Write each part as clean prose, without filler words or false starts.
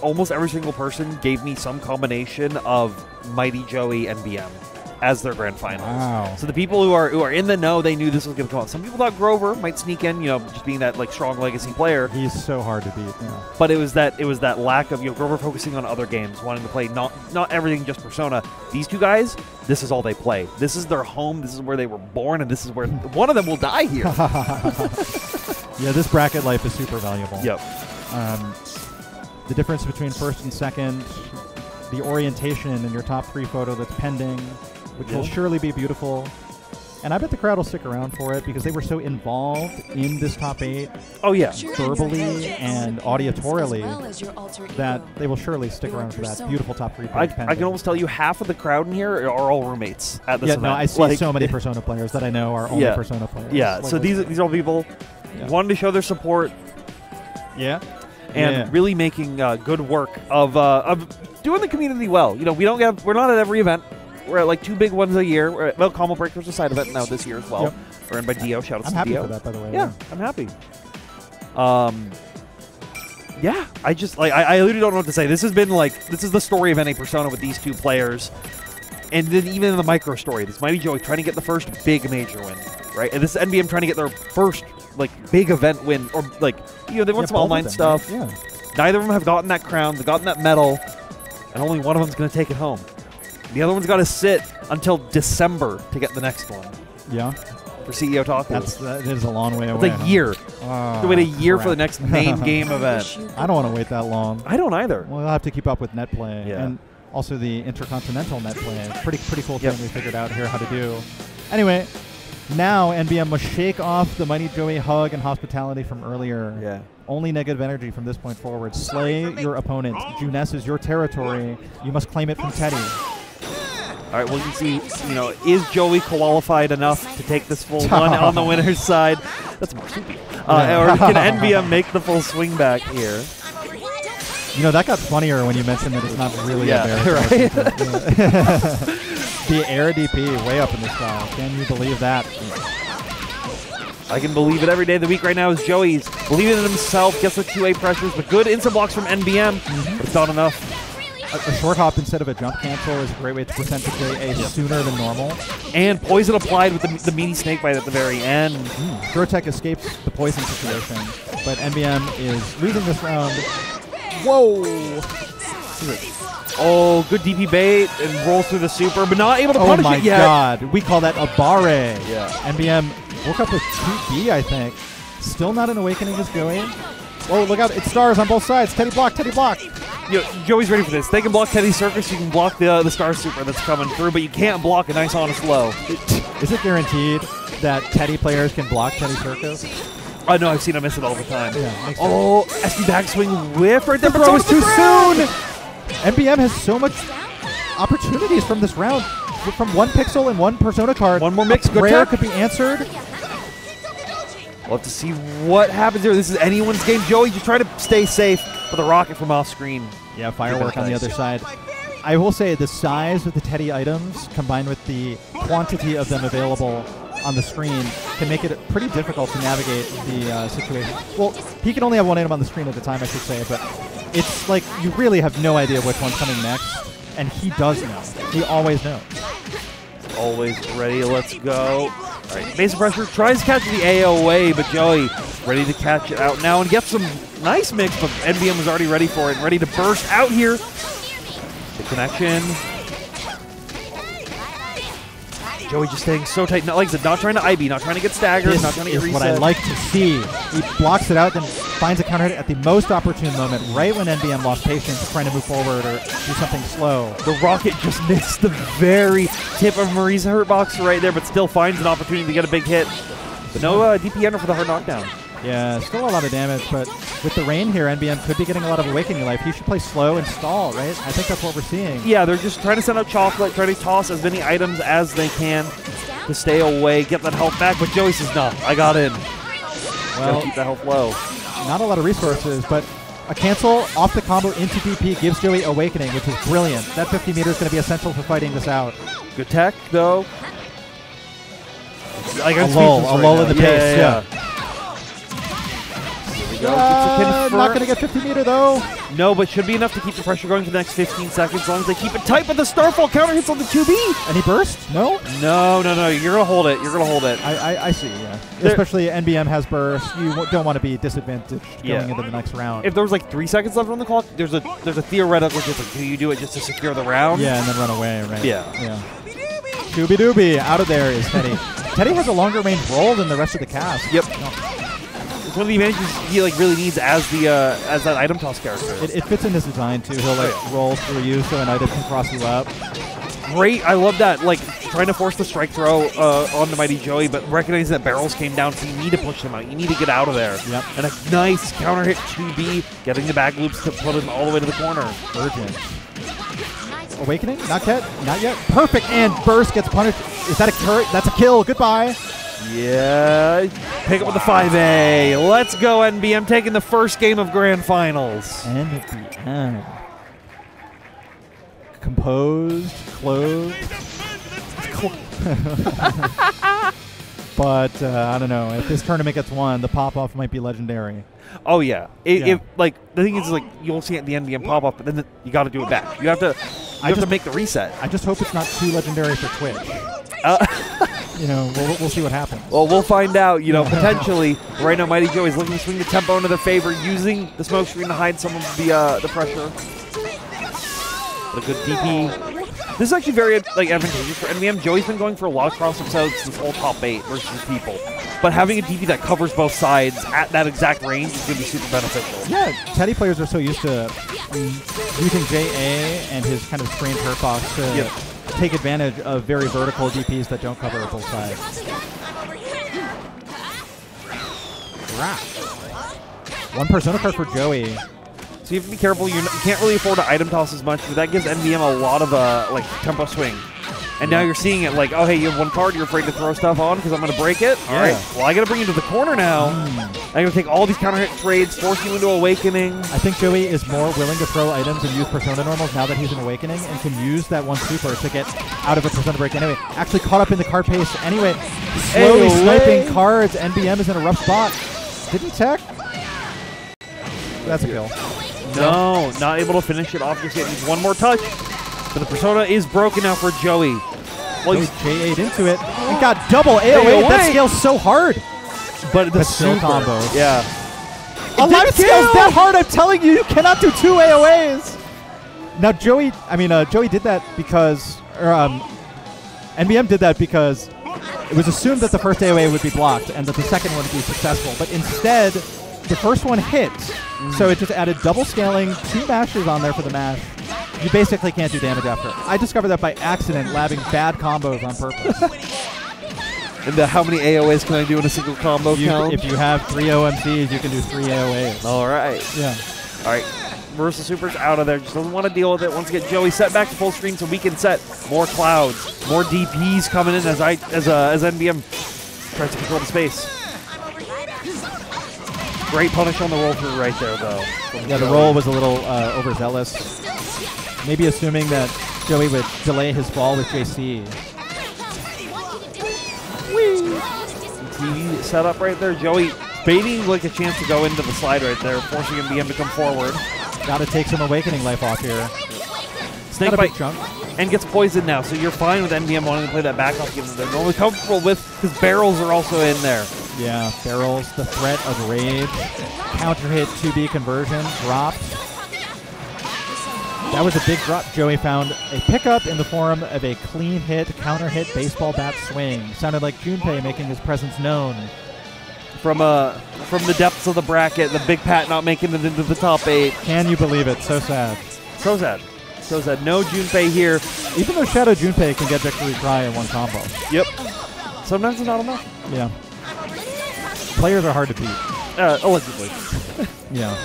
almost every single person gave me some combination of MIGHTYJOEY NBM as their grand finals. Wow. So the people who are in the know, they knew this was going to come out. Some people thought Grover might sneak in, just being that like strong legacy player. He's so hard to beat. Yeah. But it was that lack of Grover focusing on other games, wanting to play not everything just Persona. These two guys, this is all they play. This is their home. This is where they were born, and this is where one of them will die here. Yeah, this bracket life is super valuable. Yep. The difference between first and second, the orientation in your top 3 photo that's pending, which will surely be beautiful. And I bet the crowd will stick around for it because they were so involved in this top 8. Oh, yeah. Verbally and auditorially that they will surely stick around for that beautiful top 3 page pending. I can almost tell you half of the crowd in here are all roommates at this event. No, I see so many Persona players that I know are only Persona players. Yeah, like so these are all people who wanted to show their support. Yeah. And really making good work of doing the community well. We're not at every event. We're at like 2 big ones a year. We're at, Combo Breaker's a side event now this year as well. Yep. Run by Dio. Shout out to Dio. I'm happy for that, by the way. Yeah, I'm happy. Yeah, I just I literally don't know what to say. This has been this is the story of NA Persona with these 2 players, and then even in the micro story, this MIGHTYJOEY trying to get the first big major win, right? And this is NBM trying to get their first big event win, or they want some online stuff. Right? Yeah. Neither of them have gotten that crown, they've gotten that medal, and only one of them's going to take it home. The other one's got to sit until December to get the next one. Yeah. For CEO Taku. That is a long way away. It's a year. To wait a year for the next main game event. I don't want to wait that long. I don't either. Well, we'll have to keep up with net play. Yeah. And also the intercontinental net play. Pretty cool thing we figured out here how to do. Anyway, now NBM must shake off the MIGHTYJOEY hug and hospitality from earlier. Yeah. Only negative energy from this point forward. Slay your opponent. Junes is your territory. You must claim it from Teddy. All right, well, you can see, is Joey qualified enough to take this full one on the winner's side? That's more soupy. Or can NBM make the full swing back here? That got funnier when you mentioned that it's not really a bear. Right? The air DP way up in the sky. Can you believe that? I can believe it every day of the week right now as Joey's believing in himself, gets the 2A pressures, but good instant blocks from NBM, but it's not enough. A short hop instead of a jump cancel is a great way to present the JA sooner than normal. And poison applied with the meaty snake bite at the very end. Grotech escapes the poison situation, but NBM is losing this round. Whoa! Oh, good DP bait and rolls through the super, but not able to punish it yet. Oh my god, we call that a barre. Yeah. NBM woke up with 2B, I think. Still not an awakening as Joey. Oh, look out, it's stars on both sides. Teddy block, Teddy block. Joey's ready for this. They can block Teddy's circus, you can block the star super that's coming through, but you can't block a nice honest low. Is it guaranteed that Teddy players can block Teddy circus? Oh, no, I've seen him miss it all the time. Yeah, oh, SD backswing whiff right there, but throw is too soon! NBM has so much opportunities from this round. From 1 pixel and 1 Persona card. One more mix, good rare tech. could be answered. We'll have to see what happens here. This is anyone's game. Joey just trying to stay safe for the rocket from off screen. Yeah, firework on the other side. I will say the size of the Teddy items combined with the quantity of them available on the screen can make it pretty difficult to navigate the situation. Well, he can only have 1 item on the screen at a time, I should say, but it's like you really have no idea which one's coming next, and he does know. He always knows. Always ready, let's go. All right, basic pressure tries to catch the AOA, but Joey ready to catch it out now and get some nice mix, but NBM was already ready for it and ready to burst out here. The connection. Joey just staying so tight. Not, like I said, not trying to IB, not trying to get staggered, not trying to get reset. This is what I like to see. He blocks it out, then finds a counter hit at the most opportune moment, right when NBM lost patience, trying to move forward or do something slow. The rocket just missed the very tip of Marie's hurt box right there, but still finds an opportunity to get a big hit. But no DP enter for the hard knockdown. Yeah, still a lot of damage, but with the rain here, NBM could be getting a lot of awakening life. He should play slow and stall, right? I think that's what we're seeing. Yeah, they're just trying to send out chocolate, trying to toss as many items as they can to stay away, get that health back, but Joey says, no, I got in. Well, keep that health low. Not a lot of resources, but a cancel off the combo into DP gives Joey awakening, which is brilliant. That 50 meters is going to be essential for fighting this out. Good tech, though. Like a lull in the pace, yeah. Here we go. Not going to get 50 meter though. No, but should be enough to keep the pressure going for the next 15 seconds as long as they keep it tight. But the Starfall counter hits on the 2B. Any burst? No? No. You're going to hold it. You're going to hold it. I see, yeah. Especially NBM has burst. You don't want to be disadvantaged going into the next round. If there was like 3 seconds left on the clock, there's a theoretical just like, do you do it just to secure the round? Yeah, and then run away, right? Yeah. Doobie doobie. Out of there is Teddy. Teddy has a longer range roll than the rest of the cast. Yep. It's one of the advantages he like really needs as that item toss character. It fits in his design too. He'll like roll through you so an item can cross you up. Great, I love that. Like trying to force the strike throw onto Mighty Joey, but recognizing that barrels came down, so you need to push them out. You need to get out of there. Yep. And a nice counter hit 2B, getting the back loops to put him all the way to the corner. Urgent. Awakening? Not yet. Not yet. Perfect. And burst gets punished. Is that a turret? That's a kill. Goodbye. Yeah. Pick up with the 5A. Let's go, NBM, taking the first game of Grand Finals. NBM. Composed, clothed. But I don't know. If this tournament gets won, the pop-off might be legendary. Oh yeah. If like the thing is like you'll see it at the NBM pop-off, but then you got to do it back. You have to. You have to make the reset. I just hope it's not too legendary for Twitch. You know, we'll see what happens. Well, we'll find out. You know, potentially. Right now, Mighty Joey's looking to swing the tempo into their favor, using the smoke screen to hide some of the pressure. But a good DP. This is actually very like advantageous for NBM. Joey's been going for a lot of cross-ups out this whole top 8 versus people. But having a DP that covers both sides at that exact range is going to be super beneficial. Yeah, Teddy players are so used to using JA and his kind of strange hurt box to take advantage of very vertical DPs that don't cover both sides. One Persona card for Joey. So you have to be careful. You can't really afford to item toss as much, but that gives NBM a lot of like tempo swing. And now you're seeing it like, oh, hey, you have one card, you're afraid to throw stuff on because I'm going to break it? All right, well, I got to bring you to the corner now. I'm going to take all these counter hit trades, force you into Awakening. I think Joey is more willing to throw items and use Persona normals now that he's in Awakening and can use that one super to get out of a Persona break anyway. Actually caught up in the card pace anyway. Slowly sniping cards. NBM is in a rough spot. Didn't tech. That's a kill. No, not able to finish it off just yet. Needs one more touch. But the Persona is broken now for Joey. Well, he's J8 into it. He got double AOA. That scales so hard. But the super combo. Yeah. A live scales that hard, I'm telling you. You cannot do 2 AOAs. Now, Joey did that because, NBM did that because it was assumed that the first AOA would be blocked and that the second one would be successful. But instead, the first one hit. So it just added double scaling, 2 mashes on there for the mash. You basically can't do damage after. I discovered that by accident, labbing bad combos on purpose. And how many AOAs can I do in a single combo count? If you have 3 OMCs, you can do 3 AOAs. All right. Yeah. All right. Versus Super's out of there. Just doesn't want to deal with it. Wants to get Joey set back to full screen so we can set more clouds, more DPs coming in as NBM tries to control the space. Great punish on the roll through right there, though. Yeah, the roll was a little overzealous. Maybe assuming that Joey would delay his fall with JC. TV set up right there. Joey baiting like a chance to go into the slide right there, forcing NBM to come forward. Gotta take some Awakening life off here. Snake bite and gets poisoned now, so you're fine with NBM wanting to play that back off game that they're normally comfortable with because barrels are also in there. Yeah, barrels, the threat of rage, counter hit 2B conversion, dropped. That was a big drop. Joey found a pickup in the form of a clean hit, counter hit baseball bat swing. Sounded like Junpei making his presence known. From the depths of the bracket, the big Pat not making it into the top 8. Can you believe it? So sad. So sad. So sad. No Junpei here. Even though Shadow Junpei can get Victory Cry in one combo. Yep. Sometimes it's not enough. Yeah. Players are hard to beat. Allegedly. Yeah.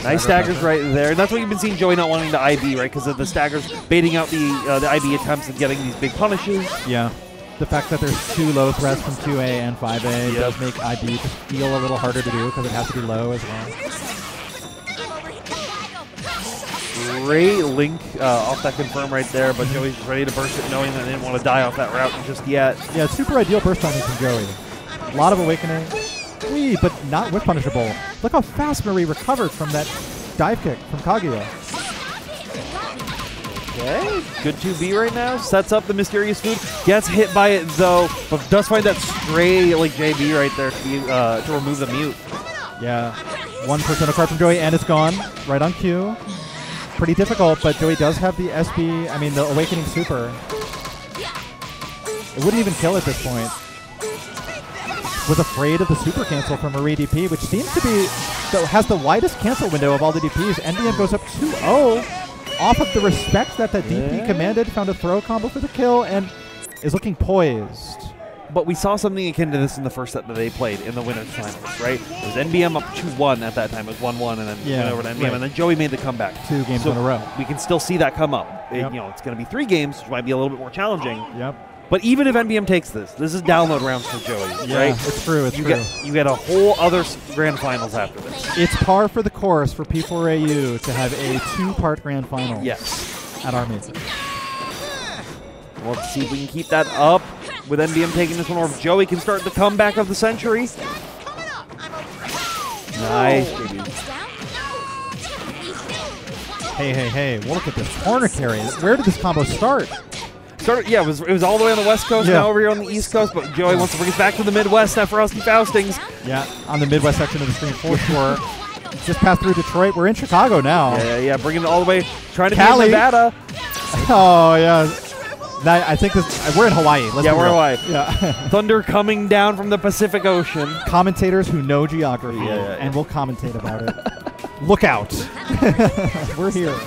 Nice staggers right there. And that's what you've been seeing Joey not wanting to IB, right? Because of the staggers baiting out the IB attempts and getting these big punishes. Yeah. The fact that there's 2 low threats from 2A and 5A does make IB just feel a little harder to do because it has to be low as well. Great link off that confirm right there, but Joey's just ready to burst it knowing that they didn't want to die off that route just yet. Yeah, super ideal burst timing from Joey. A lot of Awakening. Wee, but not whip punishable. Look how fast Marie recovered from that dive kick from Kaguya. Okay, good 2B right now. Sets up the mysterious food. Gets hit by it though, but does find that stray like JB right there to remove the mute. Yeah, 1% card from Joey, and it's gone right on cue. Pretty difficult, but Joey does have the the Awakening Super. It wouldn't even kill at this point. Was afraid of the super cancel from Marie DP, which seems to be has the widest cancel window of all the DPs. NBM goes up 2-0 off of the respect that DP commanded. Found a throw combo for the kill and is looking poised. But we saw something akin to this in the first set that they played in the winners finals, right? It was NBM up 2-1 at that time. It was 1-1 and then went over to NBM, and then Joey made the comeback. 2 games in a row. We can still see that come up. Yep. It's going to be 3 games, which might be a little bit more challenging. Yep. But even if NBM takes this is download rounds for Joey, right? It's true. It's true. You get a whole other grand finals after this. It's par for the course for P4AU to have a 2-part grand final. Yes. At our major. We'll see if we can keep that up with NBM taking this one, or if Joey can start the comeback of the century. Nice, baby. Hey. Well, look at this corner carry. Where did this combo start? It was all the way on the West Coast, now over here on the East Coast, but Joey wants to bring us back to the Midwest at Frosty Faustings. Yeah, on the Midwest section of the screen for sure. Just passed through Detroit. We're in Chicago now. Yeah, bringing it all the way, trying to Cali. be in Nevada. Oh, yeah. I think we're in Hawaii. We're in Hawaii. Yeah. Thunder coming down from the Pacific Ocean. Commentators who know geography and will commentate about it. Look out. We're here.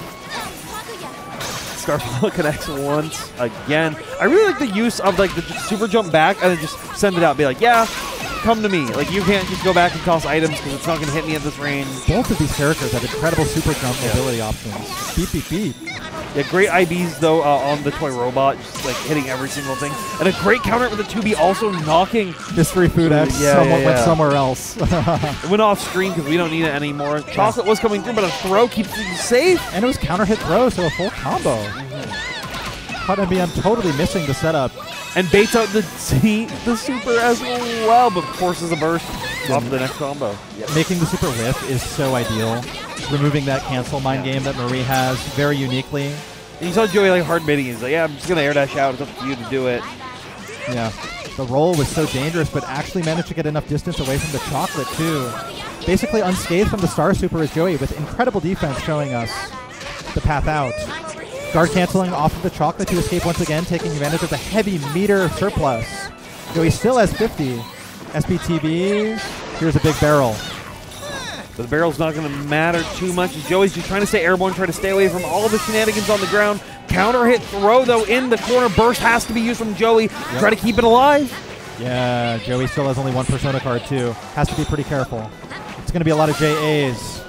Starfall connects once again. I really like the use of the super jump back and then just send it out. Be like, yeah, come to me. Like, you can't just go back and toss items because it's not going to hit me at this range. Both of these characters have incredible super jump mobility options. Beep. Yeah, great IBs though on the toy robot, just like hitting every single thing, and a great counter with the 2B also knocking Mystery Food X. Went somewhere else. It went off screen because we don't need it anymore. Chocolate was coming through, but a throw keeps you safe. And it was counter hit throw, so a full combo. Caught NBM totally missing the setup. And baits out the super as well, but forces a burst off the next combo. Making the super whiff is so ideal. Removing that cancel mind game that Marie has very uniquely. And you saw Joey hard baiting. He's like, yeah, I'm just going to air dash out. It's up to you to do it. Yeah. The roll was so dangerous, but actually managed to get enough distance away from the chocolate, too. Basically unscathed from the Star Super is Joey, with incredible defense showing us the path out. Guard canceling off of the chocolate to escape once again, taking advantage of the heavy meter surplus. Joey still has 50. SBTV, here's a big barrel. But the barrel's not going to matter too much. Joey's just trying to stay airborne, trying to stay away from all the shenanigans on the ground. Counter hit throw, though, in the corner. Burst has to be used from Joey. Try to keep it alive. Yeah, Joey still has only 1 Persona card, too. Has to be pretty careful. It's going to be a lot of JAs.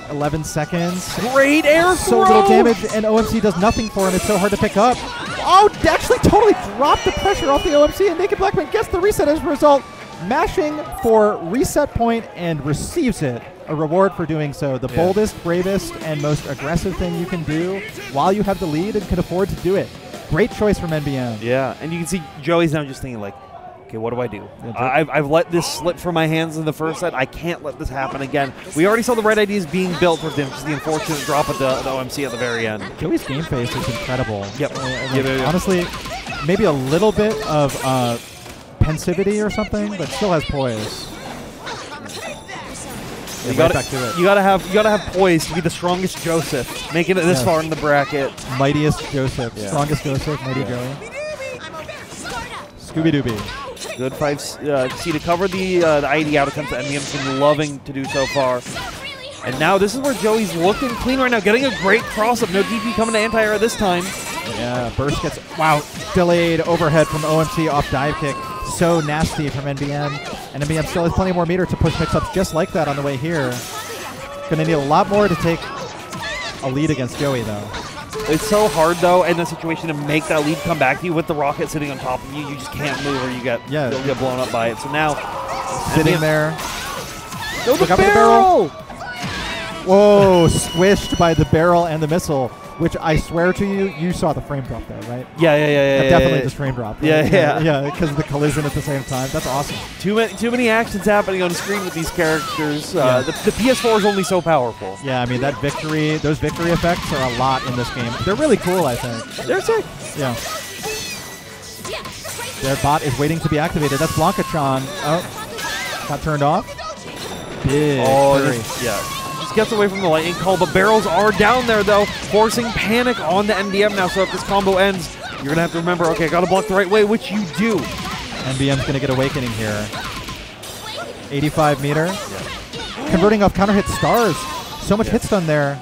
11 seconds. Great air So little damage, and OMC does nothing for him. It's so hard to pick up. Oh, actually totally dropped the pressure off the OMC, and Naked Blackman gets the reset as a result. Mashing for reset point and receives it. A reward for doing so. The boldest, bravest, and most aggressive thing you can do while you have the lead and can afford to do it. Great choice from NBM. Yeah, and you can see Joey's now just thinking like, okay, what do I do? I've let this slip from my hands in the first set. I can't let this happen again. We already saw the right ideas being built towards him, just the unfortunate drop of the OMC at the very end. Joey's game face is incredible. Yep. Honestly, maybe a little bit of pensivity or something, but still has poise. You gotta have poise to be the strongest Joseph, making it this far in the bracket. Mightiest Joseph, strongest Joseph, mighty Joey. Scooby Dooby. Good 5C to cover the ID out attempts that NBM's been loving to do so far. And now this is where Joey's looking clean right now, getting a great cross-up. No DP coming to anti-air this time. Yeah, burst gets, delayed overhead from OMC off dive kick. So nasty from NBM. And NBM still has plenty more meter to push mix-ups just like that on the way here. Gonna need a lot more to take a lead against Joey, though. It's so hard, though, in that situation to make that lead come back to you with the rocket sitting on top of you. You just can't move or you'll get blown up by it. So now, sitting there. No, the barrel! Whoa, squished by the barrel and the missile, which I swear to you, you saw the frame drop there, right? Yeah. Definitely just frame drop. Right? Yeah, because of the collision at the same time. That's awesome. Too many actions happening on screen with these characters. The PS4 is only so powerful. Yeah, I mean, those victory effects are a lot in this game. They're really cool, I think. They're sick. Yeah. Their bot is waiting to be activated. That's Blanca-chan. Oh, got turned off. Big just gets away from the lightning call, but barrels are down there, though, forcing panic on the NBM now. So if this combo ends, you're going to have to remember, okay, I got to block the right way, which you do. NBM's going to get Awakening here. 85 meter. Yeah. Converting off counter hit stars. So much hit stun there.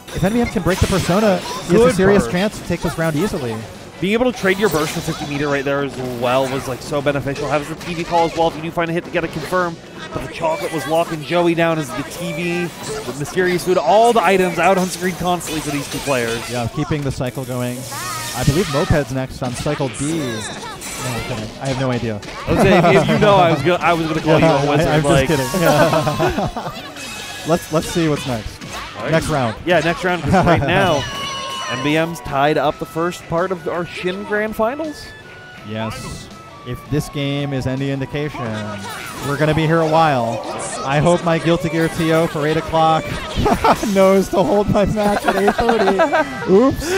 If NBM can break the Persona, he has a serious chance to take this round easily. Being able to trade your burst for 50 meter right there as well was like so beneficial. Having the TV call as well if you do find a hit to get it confirmed. But the chocolate was locking Joey down as the TV, the mysterious food, all the items out on screen constantly for these two players. Yeah, keeping the cycle going. I believe Moped's next on cycle D. No, okay. I have no idea. I was saying, if you know, I was gonna call you a wizard. I'm just kidding. Let's see what's next. Right. Next round. Yeah, next round. Because right now, NBM's tied up the first part of our Shin Grand Finals. Yes. If this game is any indication, we're going to be here a while. I hope my Guilty Gear TO for 8 o'clock knows to hold my match at 8:30. Oops.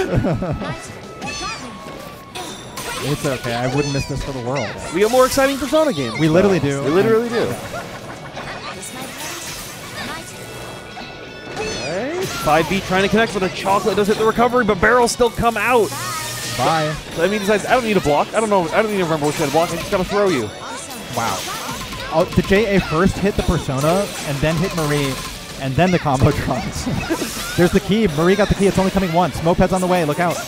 It's okay. I wouldn't miss this for the world. We have more exciting Persona games. We literally do. We literally do. 5B trying to connect, but the chocolate does hit the recovery, but barrels still come out. Bye. So that means he decides, I don't need a block. I don't need to remember which kind of block. I just gotta throw you. Wow. Oh, the JA first hit the Persona, and then hit Marie, and then the combo drops. There's the key. Marie got the key. It's only coming once. Moped's on the way. Look out.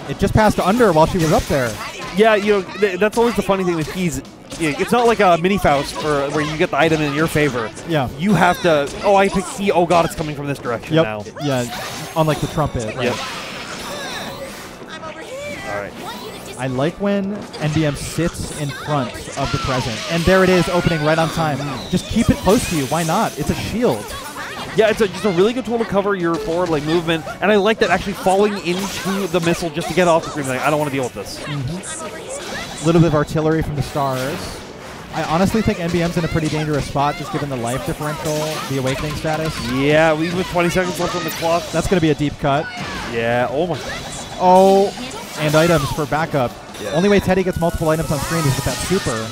It just passed under while she was up there. Yeah, you know, that's always the funny thing with keys. It's not like a mini Faust where you get the item in your favor. Yeah. You have to, oh, I picked key. Oh, God, it's coming from this direction now. Yeah, unlike the trumpet. Right? Yep. All right. I like when NBM sits in front of the present. And there it is, opening right on time. Just keep it close to you. Why not? It's a shield. Yeah, it's just a really good tool to cover your forward movement. And I like that actually falling into the missile just to get off the screen. Like, I don't want to deal with this. A little bit of artillery from the stars. I honestly think NBM's in a pretty dangerous spot just given the life differential, the Awakening status. Yeah, we with 20 seconds left on the clock. That's going to be a deep cut. Yeah, oh my. Oh, and items for backup. Yeah. Only way Teddy gets multiple items on screen is with that super.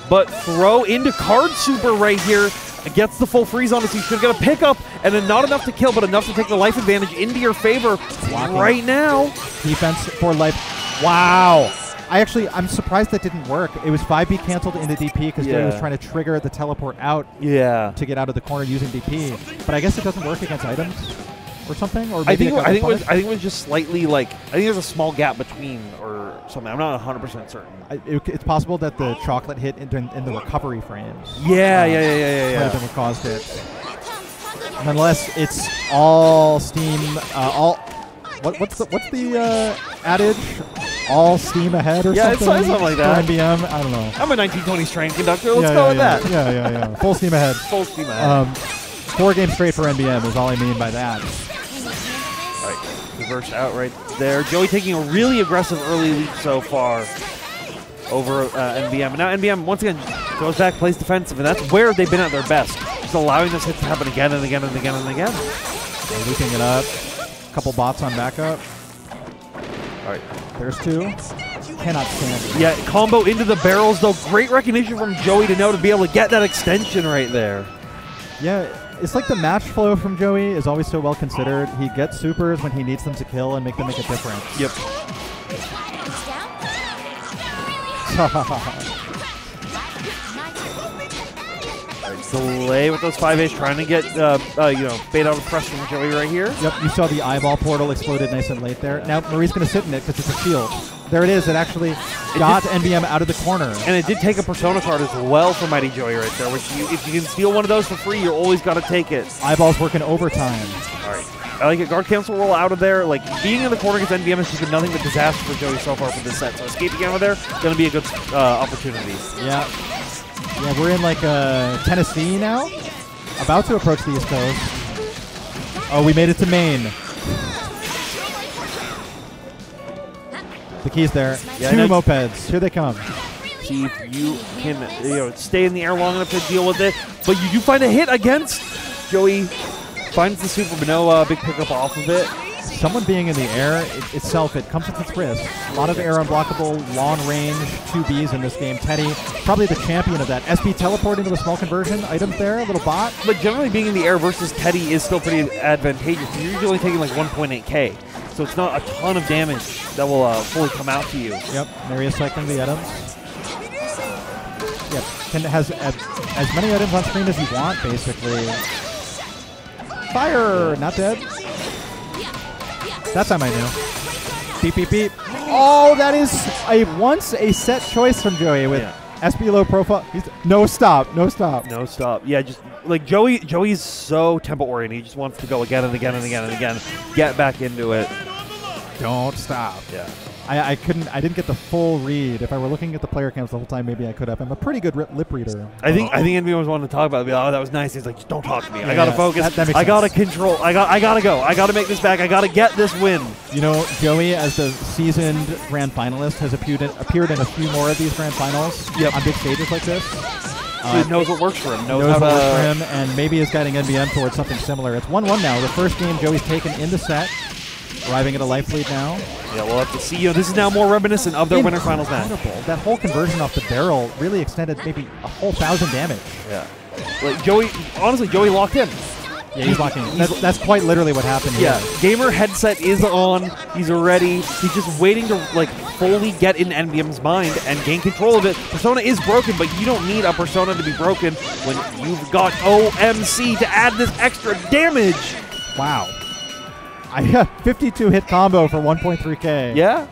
But throw into card super right here. Gets the full freeze on it, so you should get a pickup, and then not enough to kill, but enough to take the life advantage into your favor right now. Defense for life. Wow. I'm surprised that didn't work. It was 5B canceled into DP because Joey was trying to trigger the teleport out to get out of the corner using DP. But I guess it doesn't work against items or something? Or maybe I think it was just slightly like, I think there's a small gap between or something. I'm not 100% certain. It's possible that the chocolate hit in the recovery frames. Yeah. Might have been what caused it. Nonetheless, it's all steam. What's the adage? All steam ahead or something? Yeah, it's something like that. For NBM, I don't know. I'm a 1920s train conductor. Let's go with that. Yeah. Full steam ahead. Full steam ahead. 4 games straight for NBM is all I mean by that. All right, reverse out right there. Joey taking a really aggressive early lead so far over NBM. And now NBM, once again, goes back, plays defensive, and that's where they've been at their best. Just allowing this hit to happen again and again and again and again. They're looping it up. A couple bots on backup. All right. There's 2. Cannot stand it. Yeah, combo into the barrels, though. Great recognition from Joey to know to be able to get that extension right there. Yeah, it's like the match flow from Joey is always so well considered. He gets supers when he needs them to kill and make them make a difference. Yep. Delay with those 5As, trying to get, bait out of pressure from Joey right here. Yep, you saw the eyeball portal exploded nice and late there. Now Marie's going to sit in it because it's a shield. There it is. It actually got NBM out of the corner. And it did take a Persona card as well for MIGHTYJOEY right there, which if you can steal one of those for free, you always got to take it. Eyeballs working overtime. All right. I like it. Guard cancel roll out of there. Like, being in the corner against NBM has just been nothing but disaster for Joey so far for this set. So escaping out of there is going to be a good opportunity. Yeah. Yeah, we're in like Tennessee now. About to approach the East Coast. Oh, we made it to main. The key's there. Yeah, 2 mopeds. Here they come. See if you can stay in the air long enough to deal with it. But you do find a hit against Joey. Finds the super, but no big pickup off of it. Someone being in the air itself, it comes with its risk. A lot of air unblockable, long range 2Bs in this game. Teddy, probably the champion of that. SB teleporting to the small conversion items there, a little bot. But generally being in the air versus Teddy is still pretty advantageous. You're usually only taking like 1.8k. So it's not a ton of damage that will fully come out to you. Yep, there he is cycling the items. Yep, has as many items on screen as you want, basically. Fire! Not dead. That time I knew. Beep, beep, beep. Oh, that is once a set choice from Joey with SB low profile. No stop, no stop. No stop. Yeah, just like Joey's so tempo oriented. He just wants to go again and again and again and again. Get back into it. Don't stop. Yeah. I didn't get the full read. If I were looking at the player cams the whole time, maybe I could have. I'm a pretty good lip reader. I think NBM was wanting to talk about it. Oh, that was nice. He's like, just don't talk to me. I gotta focus. I gotta control. I gotta go. I gotta make this back. I gotta get this win. You know, Joey, as the seasoned grand finalist, has appeared in a few more of these grand finals on big stages like this. He knows what works for him. Knows what works for him, and maybe is guiding NBM towards something similar. It's 1-1 now. The first game Joey's taken in the set. Arriving at a life lead now. Yeah, we'll have to see. This is now more reminiscent of their winter finals match. That whole conversion off the barrel really extended maybe a whole 1,000 damage. Yeah. Like Joey locked in. Yeah, he's locking in. That's quite literally what happened here. Yeah, gamer headset is on. He's ready. He's just waiting to fully get in NBM's mind and gain control of it. Persona is broken, but you don't need a Persona to be broken when you've got OMC to add this extra damage. Wow. 52 hit combo for 1.3k. Yeah.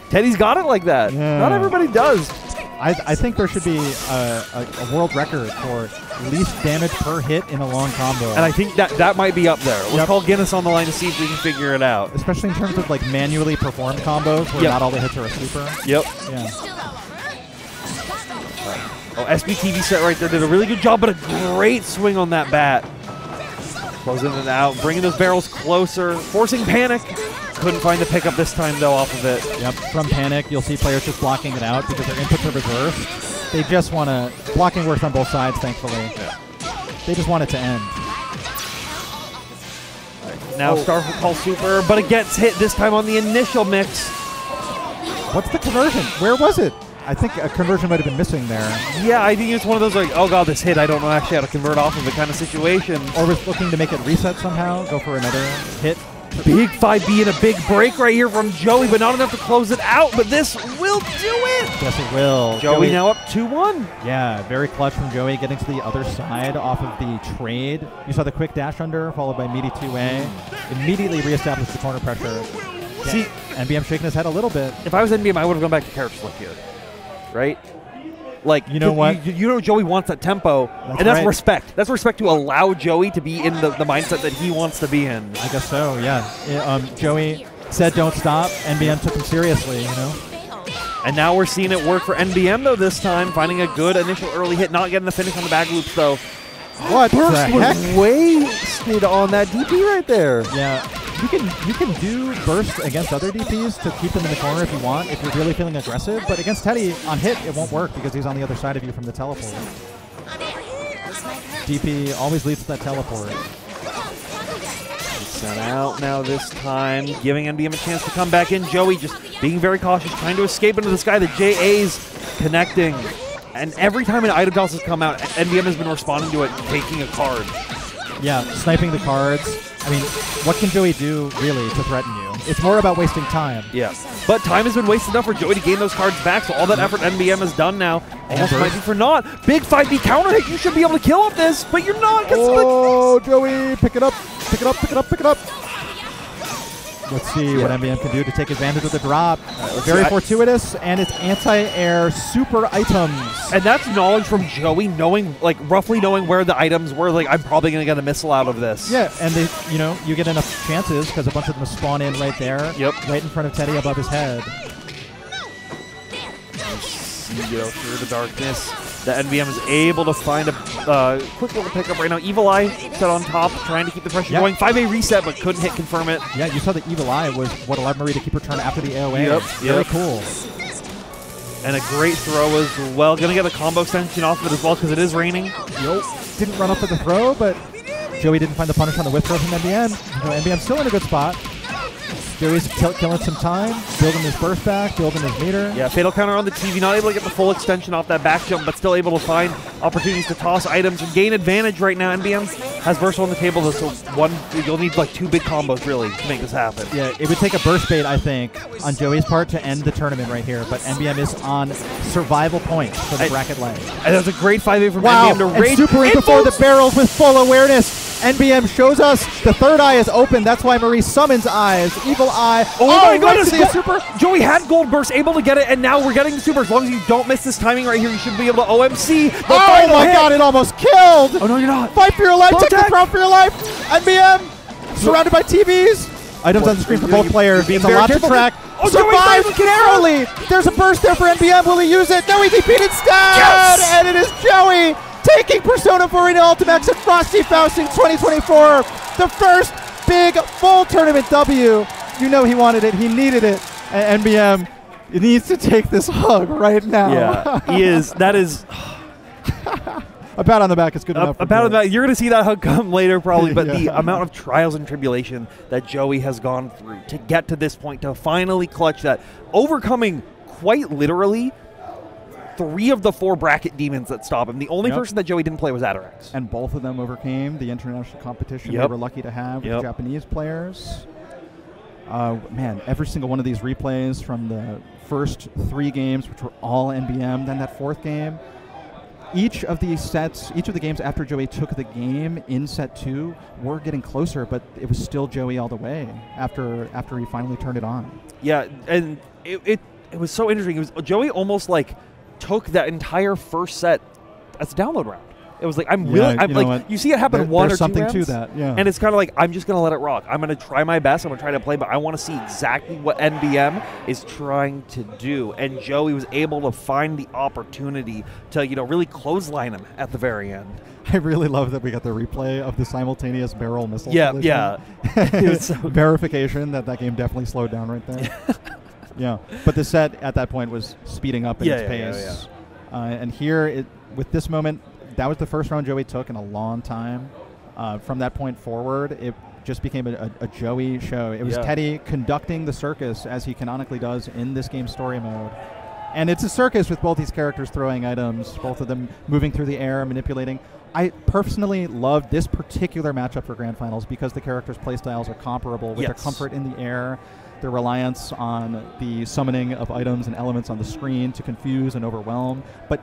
Teddy's got it like that. Yeah. Not everybody does. I think there should be a world record for least damage per hit in a long combo. And I think that might be up there. Let's call Guinness on the line to see if we can figure it out. Especially in terms of manually performed combos where not all the hits are a super. Yep. Yeah. Oh, SBTV set right there did a really good job, but a great swing on that bat. Closing it out, bringing those barrels closer, forcing Panic. Couldn't find the pickup this time, though, off of it. Yep, from Panic, you'll see players just blocking it out because their inputs are reversed. They just want to... Blocking works on both sides, thankfully. Yeah. They just want it to end. Right, now Starfall calls super, but it gets hit this time on the initial mix. What's the conversion? Where was it? I think a conversion might have been missing there. Yeah, I think it's one of those oh god, this hit, I don't know actually how to convert off of it kind of situation. Or was looking to make it reset somehow, go for another hit. Big 5B and a big break right here from Joey, but not enough to close it out, but this will do it! Yes, it will. Joey now up 2-1. Yeah, very clutch from Joey, getting to the other side off of the trade. You saw the quick dash under, followed by MIGHTYJOEY. Immediately reestablished the corner pressure. See, NBM shaking his head a little bit. If I was NBM, I would have gone back to character select here. Right? You know what? You know Joey wants that tempo, that's respect. That's respect to allow Joey to be in the mindset that he wants to be in. I guess so, yeah. Joey said don't stop. NBM took him seriously, And now we're seeing it work for NBM, though, this time. Finding a good initial early hit, not getting the finish on the back loops, though. What Burst was wasted on that DP right there. Yeah. You can do burst against other DPs to keep them in the corner if you want, if you're really feeling aggressive, but against Teddy, on hit, it won't work because he's on the other side of you from the teleport. DP always leads to that teleport. Set out now this time, giving NBM a chance to come back in. Joey just being very cautious, trying to escape into the sky. The JA's connecting. And every time an item toss has come out, NBM has been responding to it, taking a card. Yeah, sniping the cards. I mean, what can Joey do, really, to threaten you? It's more about wasting time. Yeah. But time has been wasted enough for Joey to gain those cards back, so all that effort NBM has done now almost might be for naught. Big 5B counter hit. You should be able to kill off this, but you're not. Oh, Joey, pick it up. Pick it up, pick it up, pick it up. Let's see what NBM can do to take advantage of the drop. Very fortuitous, and it's anti-air super items. And that's knowledge from Joey, knowing, roughly knowing where the items were. I'm probably going to get a missile out of this. Yeah, and you get enough chances because a bunch of them spawn in right there. Yep. Right in front of Teddy above his head. See, through the darkness. The NBM is able to find a quick little pickup right now. Evil Eye set on top, trying to keep the pressure going. 5A reset, but couldn't hit confirm it. Yeah, you saw the Evil Eye was what allowed Marie to keep her turn after the AOA. Yep. Very cool. And a great throw as well. Going to get a combo extension off of it as well because it is raining. Yep. Didn't run up for the throw, but Joey didn't find the punish on the whip throw from NBM. NBM's still in a good spot. Joey's killing some time, building his burst back, building his meter. Yeah, fatal counter on the TV, not able to get the full extension off that back jump, but still able to find opportunities to toss items and gain advantage right now. NBM has burst on the table, so you'll need like 2 big combos really to make this happen. Yeah, it would take a burst bait, I think, on Joey's part to end the tournament right here, but NBM is on survival points for the bracket leg. And that's a great 5A from NBM to rage. And supering before the barrels with full awareness. NBM shows us the third eye is open. That's why Marie summons eyes. Evil Eye. Oh my goodness! Super. Joey had gold burst, able to get it, and now we're getting the super. As long as you don't miss this timing right here, you should be able to OMC. Oh my god, it almost killed! Oh no, you're not. Fight for your life, take the crown for your life! NBM, surrounded by TVs. Items on the screen for both players. It's a lot to track. Oh, survives narrowly! There's a burst there for NBM. Will he use it? No, he defeated instead! Yes! And it is Joey taking Persona 4 into ULTIMAX at Frosty Faustings 2024. The first big full tournament W. You know he wanted it. He needed it. And NBM needs to take this hug right now. Yeah, he is. That is... A pat on the back is good enough. A pat on the back. You're going to see that hug come later probably, but the amount of trials and tribulation that Joey has gone through to get to this point, to finally clutch that, overcoming quite literally 3 of the 4 bracket demons that stop him. The only person that Joey didn't play was Atarax. And both of them overcame the international competition they were lucky to have with Japanese players. Man, every single one of these replays from the first 3 games, which were all NBM, then that 4th game, each of these sets, each of the games after Joey took the game in set 2 were getting closer, but it was still Joey all the way after he finally turned it on. Yeah, and it was so interesting. It was Joey almost like took that entire first set as a download round. It was like, I'm like, you see it happen one or 2 something rounds, to that, and it's kind of like, I'm just going to let it rock. I'm going to try my best. I'm going to try to play, but I want to see exactly what NBM is trying to do. And Joey was able to find the opportunity to, really clothesline him at the very end. I really love that we got the replay of the simultaneous barrel missile. Yeah. It was so verification that game definitely slowed down right there. Yeah, but the set at that point was speeding up in its pace. And here, with this moment, that was the first round Joey took in a long time. From that point forward, it just became a Joey show. It was Teddy conducting the circus as he canonically does in this game's story mode. And it's a circus with both these characters throwing items, both of them moving through the air, manipulating. I personally loved this particular matchup for Grand Finals because the characters' playstyles are comparable with their comfort in the air, their reliance on the summoning of items and elements on the screen to confuse and overwhelm. But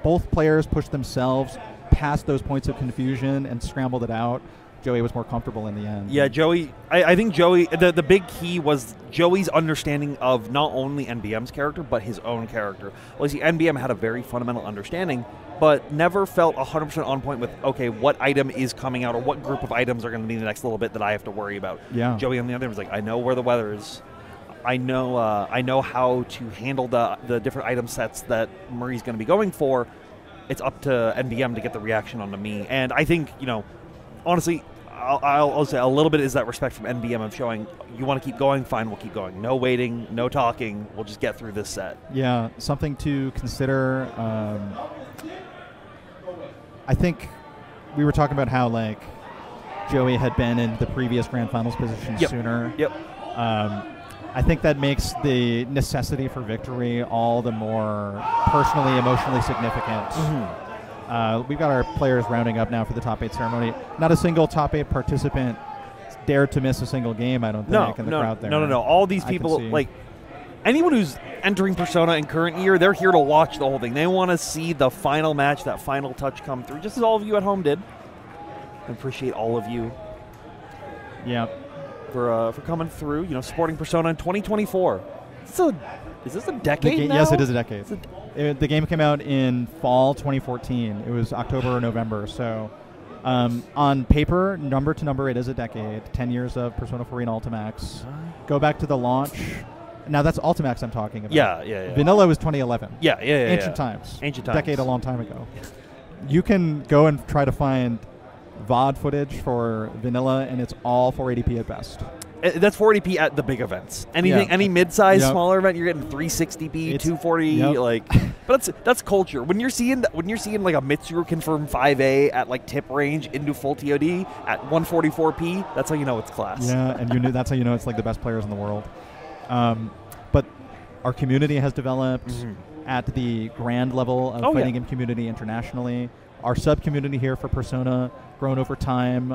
both players pushed themselves past those points of confusion and scrambled it out. Joey was more comfortable in the end. Yeah, Joey, I think Joey, the big key was Joey's understanding of not only NBM's character, but his own character. Well, see, NBM had a very fundamental understanding, but never felt 100% on point with, okay, what item is coming out or what group of items are going to be the next little bit that I have to worry about. Yeah. Joey, on the other hand, was like, I know where the weather is. I know how to handle the different item sets that Murray's going to be going for. It's up to NBM to get the reaction onto me. And I think, honestly, I'll say a little bit is that respect from NBM of showing you want to keep going, fine, we'll keep going. No waiting, no talking, we'll just get through this set. Yeah, something to consider. I think we were talking about how, like, Joey had been in the previous Grand Finals position sooner. Yep. I think that makes the necessity for victory all the more personally, emotionally significant. We've got our players rounding up now for the top 8 ceremony. Not a single top 8 participant dared to miss a single game, I don't think, in the crowd there. No. All these people, like, anyone who's entering Persona in current year, they're here to watch the whole thing. They want to see the final match, that final touch come through, just as all of you at home did. I appreciate all of you. Yeah. For coming through, supporting Persona in 2024. Is this a decade now? Yes, it is a decade. The game came out in fall 2014. It was October or November. So on paper, number to number, it is a decade. 10 years of Persona 4 and ULTIMAX. Go back to the launch. Now that's ULTIMAX I'm talking about. Yeah. Vanilla was 2011. Yeah. Ancient times. Ancient times. Decade a long time ago. You can go and try to find VOD footage for Vanilla, and it's all 480p at best. That's 480p at the big events. Any mid-size, smaller event, you're getting 360p, 240. Like, but that's culture. When you're seeing like a Mitsuru confirmed 5A at like tip range into full TOD at 144p, that's how you know it's class. Yeah, and that's how you know it's like the best players in the world. But our community has developed at the grand level of fighting game community internationally. Our sub-community here for Persona grown over time,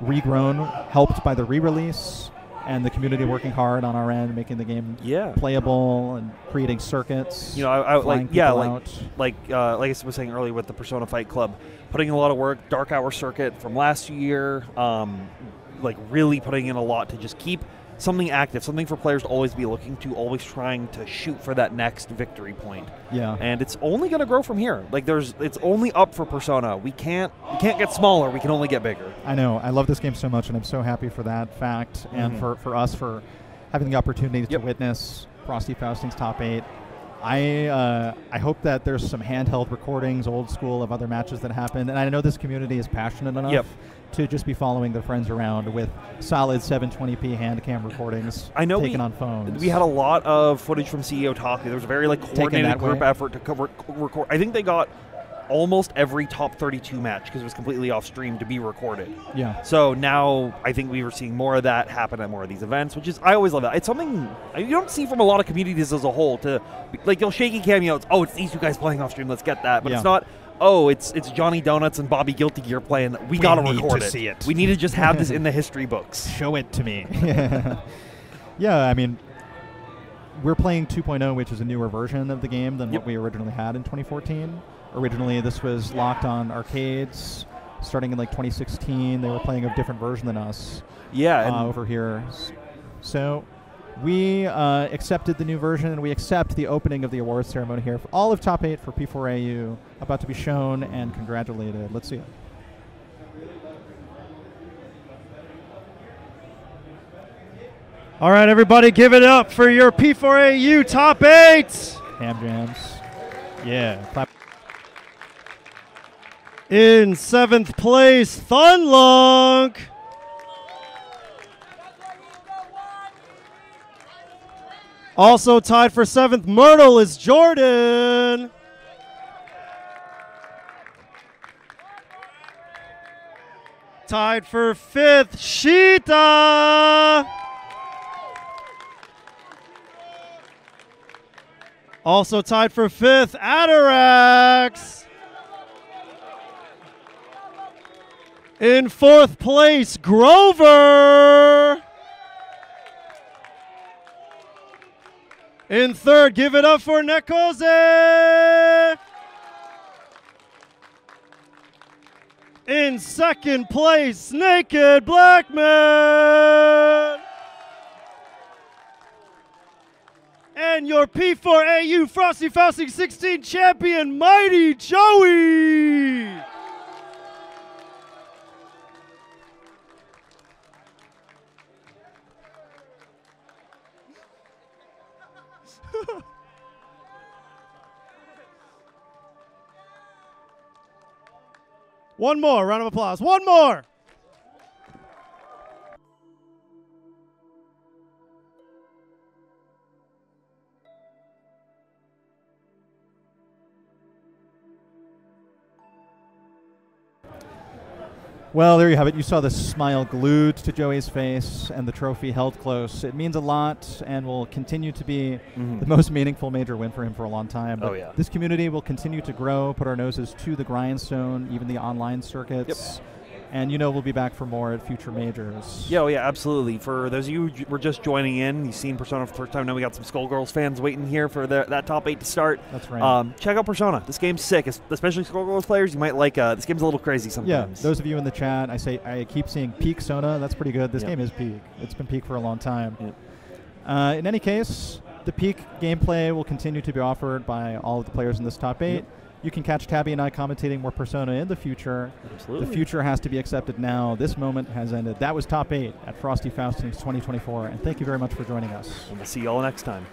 regrown, helped by the re-release, and the community working hard on our end, making the game playable and creating circuits. You know, like I was saying earlier with the Persona Fight Club, putting in a lot of work. Dark Hour circuit from last year, like really putting in a lot to just keep something active, something for players to always be looking to, always trying to shoot for that next victory point. Yeah. And it's only going to grow from here. Like it's only up for Persona. We can't get smaller. We can only get bigger. I know. I love this game so much, and I'm so happy for that fact, and for us for having the opportunity to witness Frosty Fausting's top 8. I hope that there's some handheld recordings, old school, of other matches that happen, and I know this community is passionate enough to just be following their friends around with solid 720p hand cam recordings taken on phones. We had a lot of footage from CEO Talk. There was a very coordinated group effort to record. I think they got almost every top 32 match because it was completely off stream to be recorded. Yeah. So now I think we were seeing more of that happen at more of these events, which is, I always love that. It's something you don't see from a lot of communities as a whole. To like, you'll shaky cameos. Oh, it's these two guys playing off stream. Let's get that. But it's not. Oh, it's Johnny Donuts and Bobby Guilty Gear playing. We gotta record it. See it. We need to just have this in the history books. Show it to me. Yeah, I mean, we're playing 2.0, which is a newer version of the game than what we originally had in 2014. Originally, this was locked on arcades. Starting in 2016, they were playing a different version than us. Yeah, over here. So we accepted the new version, and we accept the opening of the awards ceremony here. For all of top 8 for P4AU about to be shown and congratulated. Let's see it. All right, everybody, give it up for your P4AU top 8. Ham jams. Yeah. Clap. In 7th place, Thunlunk. Also tied for 7th, Myrtle is Jordan. Tied for 5th, Sheeta. Also tied for 5th, Atarax. In 4th place, Grover. In 3rd, give it up for Nekoze. In 2nd place, Naked Blackman. And your P4AU Frosty Fausting 16 champion, Mighty Joey. One more, round of applause. One more. Well, there you have it. You saw the smile glued to Joey's face and the trophy held close. It means a lot and will continue to be the most meaningful major win for him for a long time. But this community will continue to grow, put our noses to the grindstone, even the online circuits. And we'll be back for more at future majors. Yeah, absolutely. For those of you who were just joining in, you've seen Persona for the first time. Now we got some Skullgirls fans waiting here for that top 8 to start. That's right. Check out Persona. This game's sick, especially Skullgirls players. You might like. This game's a little crazy sometimes. Yeah. Those of you in the chat, I keep seeing Peak Sona. That's pretty good. This game is peak. It's been peak for a long time. In any case, the peak gameplay will continue to be offered by all of the players in this top 8. You can catch Tabby and I commentating more Persona in the future. Absolutely. The future has to be accepted now. This moment has ended. That was Top 8 at Frosty Faustings 2024, and thank you very much for joining us. And we'll see you all next time.